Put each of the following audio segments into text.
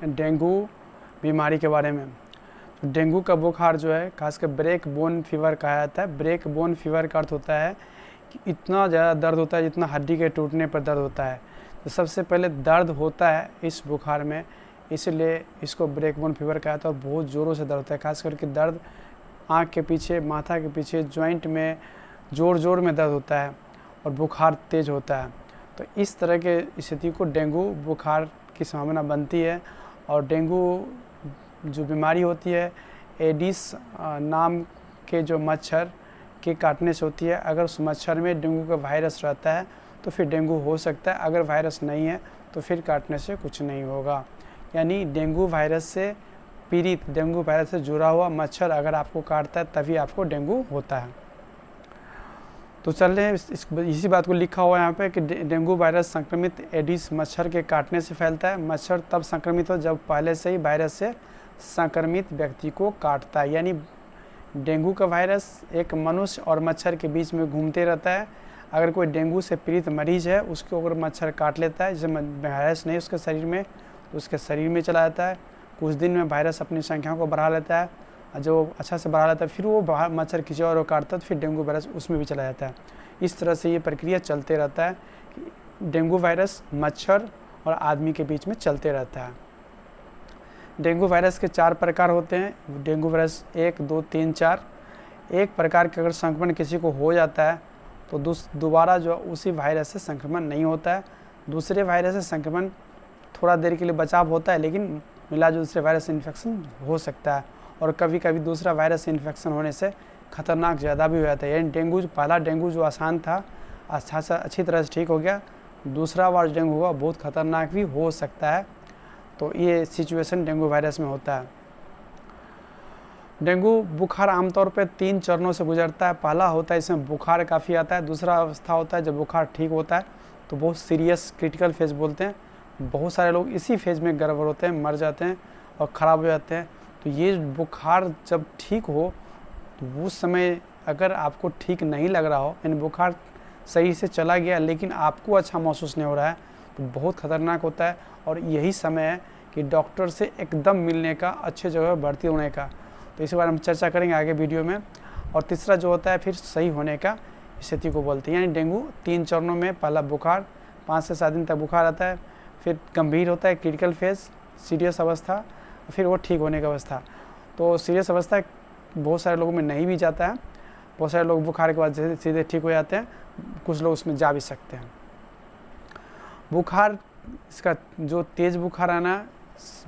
Dengue बीमारी के बारे में। डेंगू का बुखार जो है खासकर ब्रेक बोन फीवर कहा जाता है। ब्रेक बोन फीवर का अर्थ होता है कि इतना ज़्यादा दर्द होता है जितना हड्डी के टूटने पर दर्द होता है। तो सबसे पहले दर्द होता है इस बुखार में, इसलिए इसको ब्रेक बोन फीवर कहा जाता है। और बहुत ज़ोरों से दर्द होता है, खास करके दर्द आँख के पीछे, माथा के पीछे, जॉइंट में ज़ोर में दर्द होता है और बुखार तेज़ होता है। तो इस तरह के स्थिति को डेंगू बुखार की संभावना बनती है। और डेंगू जो बीमारी होती है एडिस नाम के जो मच्छर के काटने से होती है। अगर उस मच्छर में डेंगू का वायरस रहता है तो फिर डेंगू हो सकता है, अगर वायरस नहीं है तो फिर काटने से कुछ नहीं होगा। यानी डेंगू वायरस से पीड़ित, डेंगू वायरस से जुड़ा हुआ मच्छर अगर आपको काटता है तभी आपको डेंगू होता है। तो चल रहे हैं इसी बात को लिखा हुआ है यहाँ पे कि डेंगू वायरस संक्रमित एडिस मच्छर के काटने से फैलता है। मच्छर तब संक्रमित हो जब पहले से ही वायरस से संक्रमित व्यक्ति को काटता है। यानी डेंगू का वायरस एक मनुष्य और मच्छर के बीच में घूमते रहता है। अगर कोई डेंगू से पीड़ित मरीज है उसको अगर मच्छर काट लेता है, जैसे वायरस नहीं उसके शरीर में, तो उसके शरीर में चला जाता है। कुछ दिन में वायरस अपनी संख्या को बढ़ा लेता है, जो अच्छा से बढ़ा लेता है, फिर वो बाहर मच्छर किसी और को काटता है तो फिर डेंगू वायरस उसमें भी चला जाता है। इस तरह से ये प्रक्रिया चलते रहता है कि डेंगू वायरस मच्छर और आदमी के बीच में चलते रहता है। डेंगू वायरस के 4 प्रकार होते हैं। Dengue virus 1, 2, 3, 4। एक प्रकार के अगर संक्रमण किसी को हो जाता है तो दोबारा जो उसी वायरस से संक्रमण नहीं होता है। दूसरे वायरस से संक्रमण थोड़ा देर के लिए बचाव होता है, लेकिन मिला जो दूसरे वायरस से इन्फेक्शन हो सकता है। और कभी कभी दूसरा वायरस से इन्फेक्शन होने से खतरनाक ज़्यादा भी हो जाता है। यानी डेंगू पहला डेंगू जो आसान था, अच्छी तरह से ठीक हो गया, दूसरा बार डेंगू हुआ बहुत खतरनाक भी हो सकता है। तो ये सिचुएशन डेंगू वायरस में होता है। डेंगू बुखार आमतौर पर 3 चरणों से गुजरता है। पहला होता है इसमें बुखार काफ़ी आता है। दूसरा अवस्था होता है जब बुखार ठीक होता है तो बहुत सीरियस क्रिटिकल फेज बोलते हैं। बहुत सारे लोग इसी फेज में गड़बड़ होते हैं, मर जाते हैं और ख़राब हो जाते हैं। तो ये बुखार जब ठीक हो तो उस समय अगर आपको ठीक नहीं लग रहा हो, यानी बुखार सही से चला गया लेकिन आपको अच्छा महसूस नहीं हो रहा है, तो बहुत ख़तरनाक होता है। और यही समय है कि डॉक्टर से एकदम मिलने का, अच्छे जगह भर्ती होने का। तो इसी बारे में हम चर्चा करेंगे आगे वीडियो में। और तीसरा जो होता है फिर सही होने का स्थिति को बोलते हैं। यानी डेंगू 3 चरणों में, पहला बुखार 5 से 7 दिन तक बुखार आता है, फिर गंभीर होता है क्रिटिकल फेज, सीरियस अवस्था, फिर वो ठीक होने की अवस्था। तो सीरियस अवस्था बहुत सारे लोगों में नहीं भी जाता है। बहुत सारे लोग बुखार के बाद सीधे ठीक हो जाते हैं, कुछ लोग उसमें जा भी सकते हैं। बुखार, इसका जो तेज़ बुखार आना,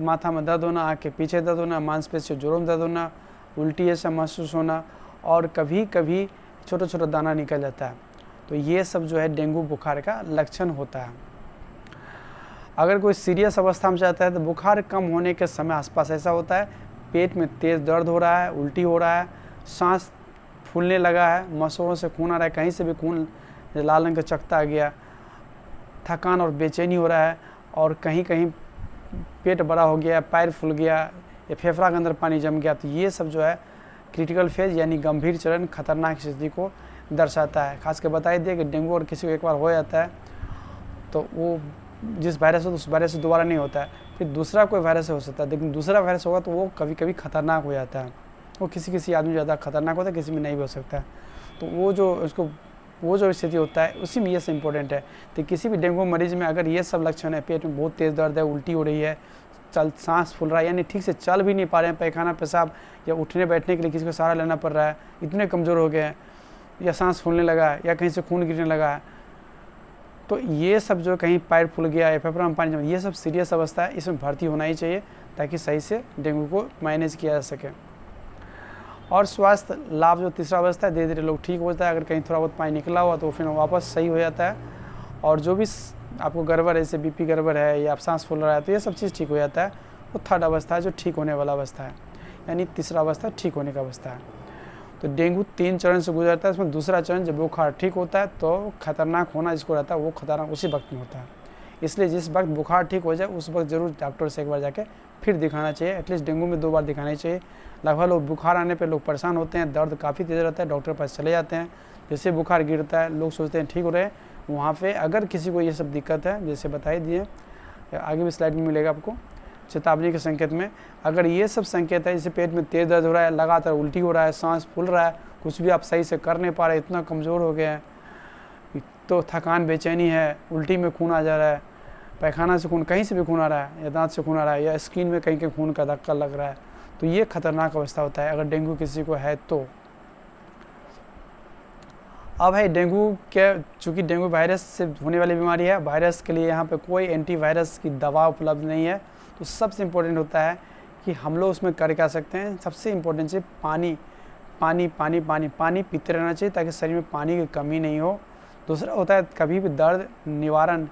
माथा में दर्द होना, आँख के पीछे दर्द होना, मांसपेशियों जोड़ों में दर्द होना, उल्टी ऐसा महसूस होना और कभी कभी छोटा छोटा दाना निकल जाता है, तो ये सब जो है डेंगू बुखार का लक्षण होता है। अगर कोई सीरियस अवस्था में जाता है तो बुखार कम होने के समय आसपास ऐसा होता है, पेट में तेज़ दर्द हो रहा है, उल्टी हो रहा है, सांस फूलने लगा है, मसोड़ों से खून आ रहा है, कहीं से भी खून लाल रंग का चकत्ता आ गया, थकान और बेचैनी हो रहा है, और कहीं कहीं पेट बड़ा हो गया, पैर फूल गया या फेफड़ा के अंदर पानी जम गया। तो ये सब जो है क्रिटिकल फेज यानी गंभीर चरण, खतरनाक स्थिति को दर्शाता है। खास कर बताई दिए कि डेंगू और किसी को एक बार हो जाता है तो वो जिस वायरस हो तो उस वायरस से दोबारा नहीं होता है, फिर दूसरा कोई वायरस हो सकता है, लेकिन दूसरा वायरस होगा तो वो कभी कभी खतरनाक हो जाता है। वो किसी आदमी ज़्यादा खतरनाक होता है, किसी में नहीं भी हो सकता है। तो वो जो स्थिति होता है उसी में ये सब इंपॉर्टेंट है। तो किसी भी डेंगू मरीज में अगर ये सब लक्षण है, पेट में बहुत तेज़ दर्द है, उल्टी हो रही है, सांस फूल रहा है, यानी ठीक से चल भी नहीं पा रहे हैं, पैखाना पेशाब या उठने बैठने के लिए किसी को सहारा लेना पड़ रहा है, इतने कमज़ोर हो गए हैं, या सांस फूलने लगा है या कहीं से खून गिरने लगा है, तो ये सब जो कहीं पैर फूल गया है, फेफड़ा में पानी जमा, ये सब सीरियस अवस्था है, इसमें भर्ती होना ही चाहिए ताकि सही से डेंगू को मैनेज किया जा सके। और स्वास्थ्य लाभ जो तीसरा अवस्था है, धीरे धीरे लोग ठीक होता है। अगर कहीं थोड़ा बहुत पानी निकला हुआ तो फिर वापस सही हो जाता है। और जो भी आपको गड़बड़ है, जैसे बीपी गड़बड़ है या आप सांस फूल रहा है, तो ये सब चीज़ ठीक हो जाता है। वो थर्ड अवस्था है जो ठीक होने वाला अवस्था है, यानी तीसरा अवस्था ठीक होने का अवस्था है। तो डेंगू 3 चरण से गुजरता है। इसमें दूसरा चरण जब बुखार ठीक होता है तो खतरनाक होना जिसको रहता है वो खतरनाक उसी वक्त में होता है। इसलिए जिस वक्त बुखार ठीक हो जाए उस वक्त ज़रूर डॉक्टर से एक बार जाके फिर दिखाना चाहिए। एटलीस्ट डेंगू में 2 बार दिखाना चाहिए। लगभग लोग बुखार आने पे लोग परेशान होते हैं, दर्द काफ़ी तेज़ रहता है, डॉक्टर के पास चले जाते हैं। जैसे बुखार गिरता है लोग सोचते हैं ठीक हो रहे, वहाँ पे अगर किसी को ये सब दिक्कत है, जैसे बताई दिए, आगे भी स्लाइड में मिलेगा आपको, चेतावनी के संकेत में। अगर ये सब संकेत है, जैसे पेट में तेज दर्द हो रहा है, लगातार उल्टी हो रहा है, सांस फूल रहा है, कुछ भी आप सही से कर नहीं पा रहे, इतना कमज़ोर हो गए हैं, तो थकान, बेचैनी है, उल्टी में खून आ जा रहा है, पैखाना से खून, कहीं से भी खून आ रहा है, या दांत से खून आ रहा है, या स्किन में कहीं खून का धक्का लग रहा है, तो ये खतरनाक अवस्था होता है अगर डेंगू किसी को है तो। अब है डेंगू के, चूँकि डेंगू वायरस से होने वाली बीमारी है, वायरस के लिए यहाँ पे कोई एंटीवायरस की दवा उपलब्ध नहीं है। तो सबसे इम्पोर्टेंट होता है कि हम लोग उसमें कर क्या सकते हैं। सबसे इम्पोर्टेंट चीज़ पानी, पानी पानी पानी पानी पीते रहना चाहिए ताकि शरीर में पानी की कमी नहीं हो। दूसरा होता है कभी भी दर्द निवारण,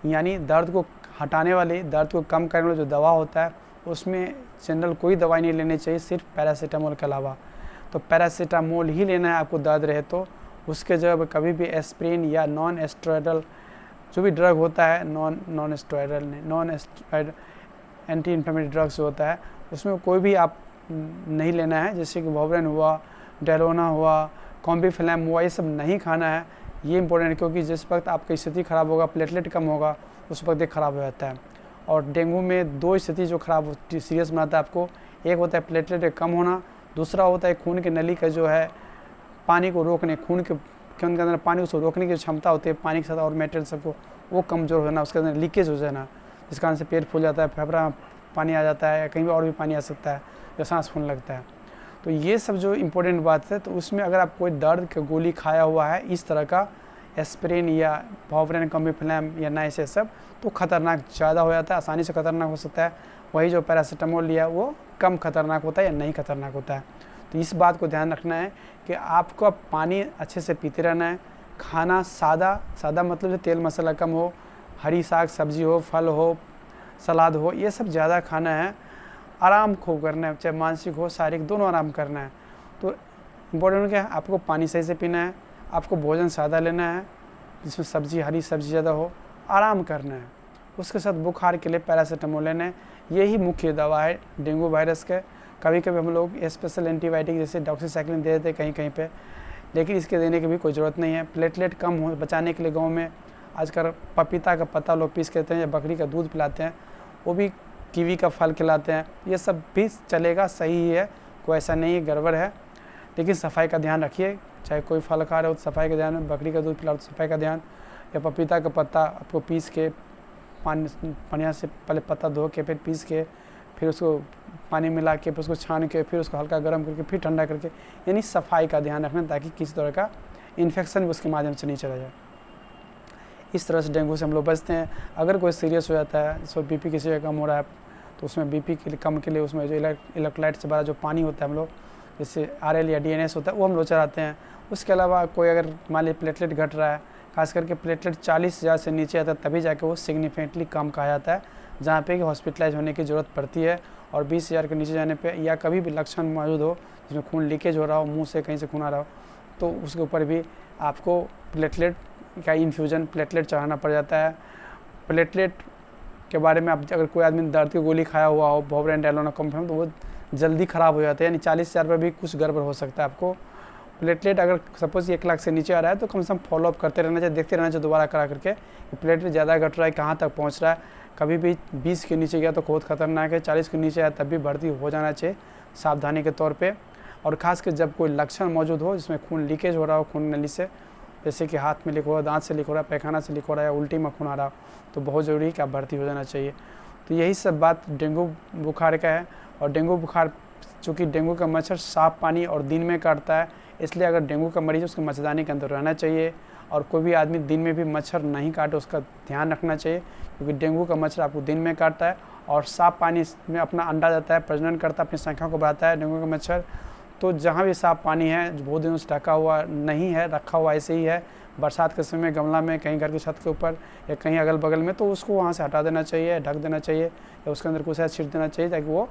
यानी दर्द को हटाने वाली, दर्द को कम करने वाला जो दवा होता है, उसमें जनरल कोई दवाई नहीं लेनी चाहिए सिर्फ पैरासीटामोल के अलावा। तो पैरासीटामोल ही लेना है आपको दर्द रहे तो। उसके जगह पर कभी भी एस्प्रिन या नॉन एस्टेरॉयडल जो भी ड्रग होता है, non asteroid anti inflammatory drugs होता है, उसमें कोई भी आप नहीं लेना है। जैसे कि वोवरेन हुआ, डेलोना हुआ, कॉम्बीफ्लैम हुआ, ये सब नहीं खाना है। ये इंपॉर्टेंट है क्योंकि जिस वक्त आपकी स्थिति ख़राब होगा, प्लेटलेट कम होगा, उस वक्त ये ख़राब हो जाता है। और डेंगू में दो स्थिति जो ख़राब होती, सीरियस बनाता है आपको, एक होता है प्लेटलेट कम होना, दूसरा होता है खून की नली का जो है पानी को रोकने, खून के अंदर पानी उसको रोकने की क्षमता होती है, पानी के साथ और मेटेरियल सबको, वो कमज़ोर हो जाना, उसके अंदर लीकेज हो जाना, जिस कारण से पेट फूल जाता है, फेफड़ा में पानी आ जाता है, या कहीं भी और भी पानी आ सकता है, या सांस फूलने लगता है। तो ये सब जो इम्पोर्टेंट बात है, तो उसमें अगर आप कोई दर्द का गोली खाया हुआ है इस तरह का, एस्प्रिन या वोवरेन, कॉम्बीफ्लैम या नाइस, ये सब, तो खतरनाक ज़्यादा हो जाता है, आसानी से खतरनाक हो सकता है। वही जो पैरासीटामोल लिया वो कम खतरनाक होता है या नहीं खतरनाक होता है। तो इस बात को ध्यान रखना है कि आपको पानी अच्छे से पीते रहना है। खाना सादा मतलब तेल मसाला कम हो, हरी साग सब्जी हो, फल हो, सलाद हो, ये सब ज़्यादा खाना है। आराम खूब करना है, चाहे मानसिक हो शारीरिक, दोनों आराम करना है। तो इम्पोर्टेंट क्या है, आपको पानी सही से पीना है, आपको भोजन सादा लेना है जिसमें सब्जी, हरी सब्जी ज़्यादा हो, आराम करना है। उसके साथ बुखार के लिए पैरासीटामोल लेना है। यही मुख्य दवा है डेंगू वायरस के। कभी कभी हम लोग स्पेशल एंटीबायोटिक जैसे डॉक्सीसाइक्लिन दे देते कहीं कहीं पे, लेकिन इसके देने की भी कोई ज़रूरत नहीं है। प्लेटलेट कम हो बचाने के लिए गाँव में आजकल पपीता का पत्ता लोग पीस कहते हैं, या बकरी का दूध पिलाते हैं, वो भी कीवी का फल खिलाते हैं, ये सब भी चलेगा, सही ही है, कोई ऐसा नहीं है गड़बड़ है। लेकिन सफाई का ध्यान रखिए, चाहे कोई फल खा रहे हो तो सफाई का ध्यान, बकरी का दूध पिलाओ तो सफाई का ध्यान, या पपीता का पत्ता आपको पीस के पानी से पहले पत्ता धो के फिर पीस के फिर उसको पानी मिला के फिर उसको छान के फिर उसको हल्का गर्म करके फिर ठंडा करके, यानी सफाई का ध्यान रखना ताकि किसी तरह का इन्फेक्शन भी उसके माध्यम से नहीं चला जाए। इस तरह से डेंगू से हम लोग बचते हैं। अगर कोई सीरियस हो जाता है, सो बीपी किसी का कम हो रहा है, तो उसमें बीपी के लिए कम के लिए उसमें जो इलेक्ट्रोलाइट से भरा जो पानी होता है, हम लोग जैसे RL या DNS होता है, वो हम लोग चढ़ाते हैं। उसके अलावा कोई अगर मान लीजिए प्लेटलेट घट रहा है, खास करके प्लेटलेट 40,000 से नीचे आता है, तभी जाके वो सिग्निफिकेंटली कम कहा जाता है, जहाँ पे कि हॉस्पिटलाइज होने की ज़रूरत पड़ती है। और 20,000 के नीचे जाने पे, या कभी भी लक्षण मौजूद हो जिसमें खून लीकेज हो रहा हो, मुंह से कहीं से खून आ रहा हो, तो उसके ऊपर भी आपको प्लेटलेट का इन्फ्यूज़न, प्लेटलेट चढ़ाना पड़ जाता है। प्लेटलेट के बारे में आप अगर कोई आदमी दर्द की गोली खाया हुआ हो, वोवरेन, डेलोना, कॉम्बीफ्लैम, तो वो जल्दी ख़राब हो जाते हैं, यानी 40,000 पर भी कुछ गड़बड़ हो सकता है आपको। प्लेटलेट अगर सपोज 1 लाख से नीचे आ रहा है तो कम से कम फॉलोअप करते रहना चाहिए, देखते रहना चाहिए दोबारा करा करके कि प्लेटलेट ज़्यादा घट रहा है, कहाँ तक पहुँच रहा है। कभी भी 20 के नीचे गया तो बहुत खतरनाक है, 40 के नीचे आया तब भी भर्ती हो जाना चाहिए सावधानी के तौर पे। और ख़ासकर जब कोई लक्षण मौजूद हो जिसमें खून लीकेज हो रहा हो, खून नली से, जैसे कि हाथ में लीक हो रहा है, दांत से लीक हो रहा है, पैखाना से लीक हो रहा है, या उल्टी में खून आ रहा हो, तो बहुत ज़रूरी है कि आप भर्ती हो जाना चाहिए। तो यही सब बात डेंगू बुखार का है। और डेंगू बुखार, चूँकि डेंगू का मच्छर साफ़ पानी और दिन में काटता है, इसलिए अगर डेंगू का मरीज़ उसको मच्छरदानी के अंदर रहना चाहिए। और कोई भी आदमी दिन में भी मच्छर नहीं काटे, उसका ध्यान रखना चाहिए, क्योंकि डेंगू का मच्छर आपको दिन में काटता है और साफ़ पानी में अपना अंडा देता है, प्रजनन करता है, अपनी संख्या को बढ़ाता है डेंगू का मच्छर। तो जहाँ भी साफ़ पानी है, बहुत दिनों से ढका हुआ नहीं है, रखा हुआ ऐसे ही है, बरसात के समय गमला में कहीं घर की छत के ऊपर या कहीं अगल बगल में, तो उसको वहाँ से हटा देना चाहिए, ढक देना चाहिए, या उसके अंदर कुछ ऐसा छिड़क देना चाहिए ताकि वो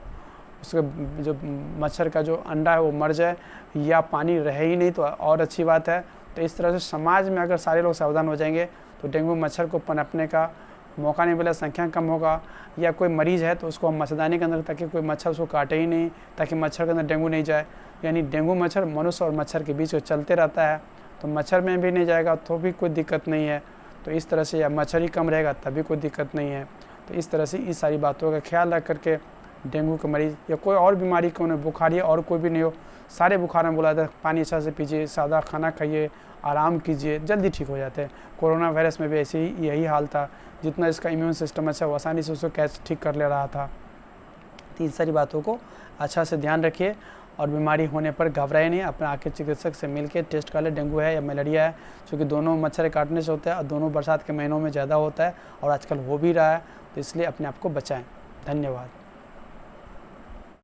उसका जो मच्छर का जो अंडा है वो मर जाए, या पानी रहे ही नहीं तो और अच्छी बात है। तो इस तरह से समाज में अगर सारे लोग सावधान हो जाएंगे तो डेंगू मच्छर को पनपने का मौका नहीं मिला, संख्या कम होगा। या कोई मरीज़ है तो उसको हम मच्छरदानी के अंदर, ताकि कोई मच्छर उसको काटे ही नहीं, ताकि मच्छर के अंदर डेंगू नहीं जाए। यानी डेंगू मच्छर मनुष्य और मच्छर के बीच चलते रहता है, तो मच्छर में भी नहीं जाएगा तो भी कोई दिक्कत नहीं है। तो इस तरह से या मच्छर ही कम रहेगा तभी कोई दिक्कत नहीं है। तो इस तरह से इस सारी बातों का ख्याल रख करके डेंगू के मरीज़ या कोई और बीमारी को उन्हें बुखार या और कोई भी नहीं हो, सारे बुखार में बोला जाता है पानी अच्छा से पीजिए, सादा खाना खाइए, आराम कीजिए, जल्दी ठीक हो जाते हैं। कोरोना वायरस में भी ऐसे ही यही हाल था, जितना इसका इम्यून सिस्टम अच्छा वो आसानी से उसको कैच ठीक कर ले रहा था। तो इन सारी बातों को अच्छा से ध्यान रखिए और बीमारी होने पर घबराए नहीं, अपने आके चिकित्सक से मिलकर टेस्ट कर ले डेंगू है या मलेरिया है, क्योंकि दोनों मच्छर काटने से होता है और दोनों बरसात के महीनों में ज़्यादा होता है और आजकल हो भी रहा है, तो इसलिए अपने आप को बचाएं। धन्यवाद।